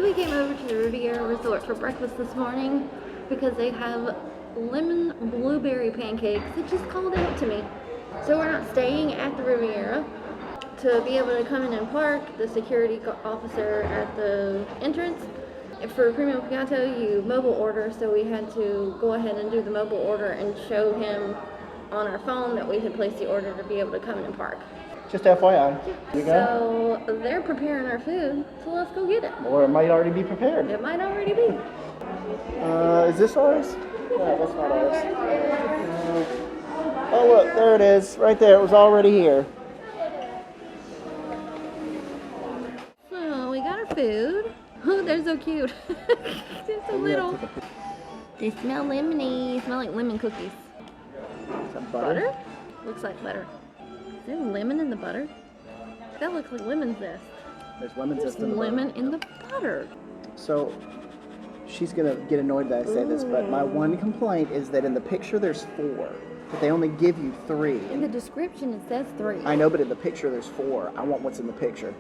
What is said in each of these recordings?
So we came over to the Riviera Resort for breakfast this morning because they have lemon blueberry pancakes. It just called out to me. So we're not staying at the Riviera. To be able to come in and park, the security officer at the entrance, for Primo Piatto, you mobile order, so we had to go ahead and do the mobile order and show him on our phone that we had placed the order to be able to come in and park. Just FYI. You go. So they're preparing our food, so let's go get it. Or it might already be prepared. It might already be. Is this ours? No, that's not ours. Oh look, there it is. Right there. It was already here. So we got our food. Oh, they're so cute. They're so little. They smell lemony. They smell like lemon cookies. Is that butter? Looks like butter. Is there lemon in the butter? That looks like lemon zest. There's lemon zest in the lemon butter. in the butter. So, she's going to get annoyed that I say this, but my one complaint is that in the picture there's 4, but they only give you 3. In the description it says 3. I know, but in the picture there's 4. I want what's in the picture.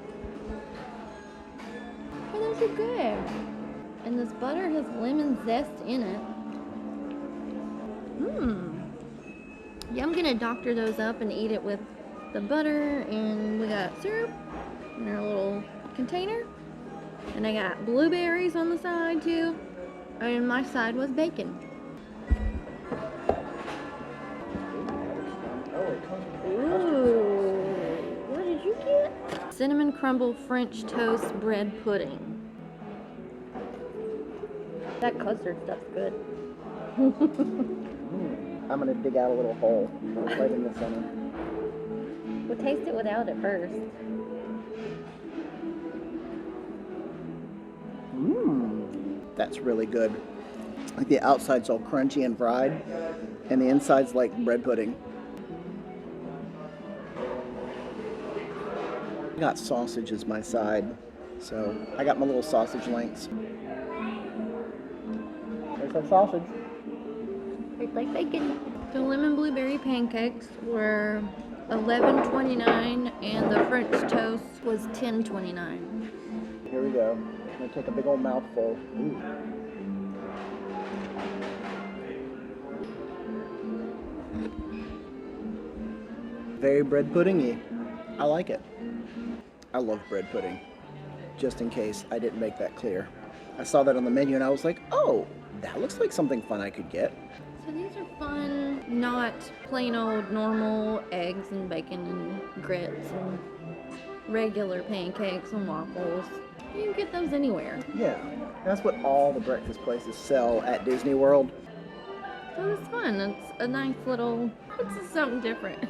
Oh, those are good. And this butter has lemon zest in it. Yeah, I'm gonna doctor those up and eat it with the butter, and we got syrup in our little container, and I got blueberries on the side too, and my side was bacon. Ooh, what did you get? Cinnamon crumble French toast bread pudding. That custard stuff's good. I'm going to dig out a little hole right in the center. We'll taste it without it first. That's really good. Like the outside's all crunchy and fried, and the inside's like bread pudding. I got sausage as my side, so I got my little sausage links. There's that sausage. Tastes like bacon. The lemon blueberry pancakes were $11.29 and the French toast was $10.29. Here we go. I'm gonna take a big old mouthful. Ooh. Very bread puddingy. I like it. I love bread pudding. Just in case I didn't make that clear. I saw that on the menu and I was like, oh, that looks like something fun I could get. So these are fun, not plain old normal eggs and bacon and grits and regular pancakes and waffles. You can get those anywhere. Yeah, that's what all the breakfast places sell at Disney World. So it's fun. It's a nice little, it's something different.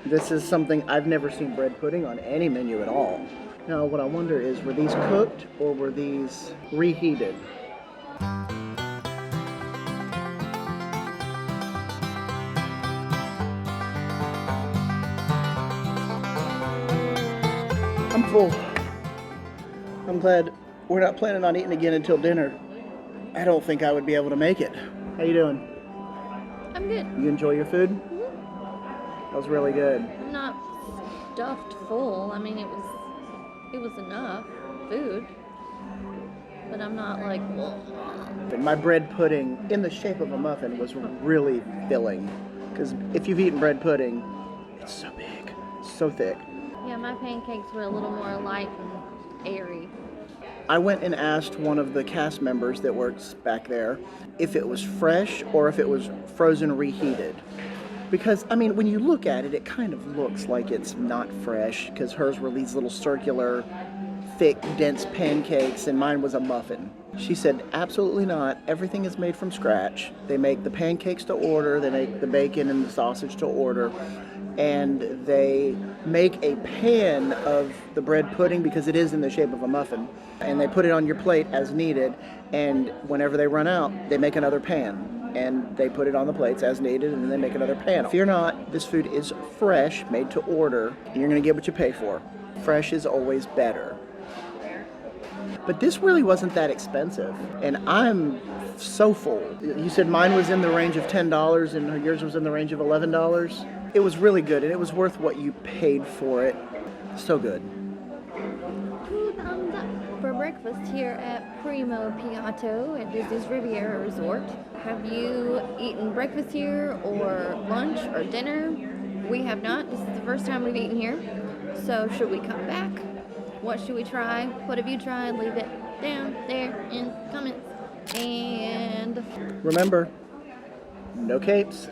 This is something I've never seen bread pudding on any menu at all. Now, what I wonder is, were these cooked or were these reheated? I'm full. I'm glad we're not planning on eating again until dinner. I don't think I would be able to make it. How you doing? I'm good. You enjoy your food? That was really good. I'm not stuffed full. I mean, it was enough food, but I'm not like, whoa. My bread pudding in the shape of a muffin was really filling, because if you've eaten bread pudding, it's so big, so thick. Yeah, my pancakes were a little more light and airy. I went and asked one of the cast members that works back there if it was fresh or if it was frozen reheated. Because, I mean, when you look at it, it kind of looks like it's not fresh, because hers were these little circular, thick, dense pancakes, and mine was a muffin. She said, absolutely not. Everything is made from scratch. They make the pancakes to order, they make the bacon and the sausage to order, and they make a pan of the bread pudding because it is in the shape of a muffin, and they put it on your plate as needed, and whenever they run out, they make another pan. And they put it on the plates as needed, and then they make another pan. Fear not, this food is fresh, made to order, and you're gonna get what you pay for. Fresh is always better. But this really wasn't that expensive, and I'm so full. You said mine was in the range of $10, and yours was in the range of $11. It was really good, and it was worth what you paid for it. So good. 2 thumbs up for breakfast. breakfast here at Primo Piatto at Disney's Riviera Resort. Have you eaten breakfast here or lunch or dinner? We have not. This is the first time we've eaten here. So should we come back? What should we try? What have you tried? Leave it down there in the comments. And Remember, no capes.